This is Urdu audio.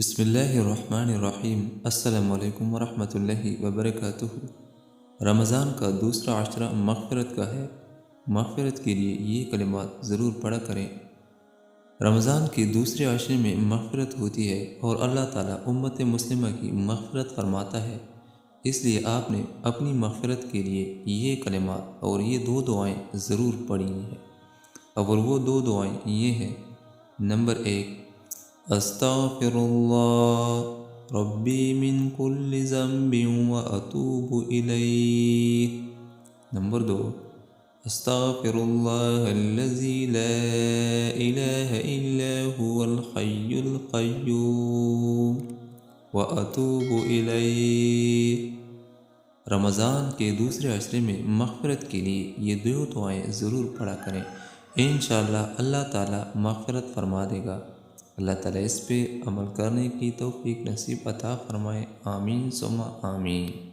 بسم اللہ الرحمن الرحیم۔ السلام علیکم ورحمۃ اللہ وبرکاتہ۔ رمضان کا دوسرا عشرہ مغفرت کا ہے۔ مغفرت کے لیے یہ کلمات ضرور پڑھا کریں۔ رمضان کے دوسرے عشرے میں مغفرت ہوتی ہے اور اللہ تعالیٰ امت مسلمہ کی مغفرت فرماتا ہے، اس لیے آپ نے اپنی مغفرت کے لیے یہ کلمات اور یہ دو دعائیں ضرور پڑھی ہیں۔ اور وہ دو دعائیں یہ ہیں: نمبر 1، استغفر اللہ ربی من کل ذنب واتوب الیہ۔ نمبر 2، استغفر اللہ الذی لا الہ الا هو الحی القیوم واتوب الیہ۔ رمضان کے دوسرے عشرے میں مغفرت کے لیے یہ دو دعائیں ضرور پڑھا کریں، انشاءاللہ اللہ تعالیٰ مغفرت فرما دے گا۔ اللہ تعالیٰ اس پہ عمل کرنے کی توفیق نصیب عطا فرمائے، آمین ثم آمین۔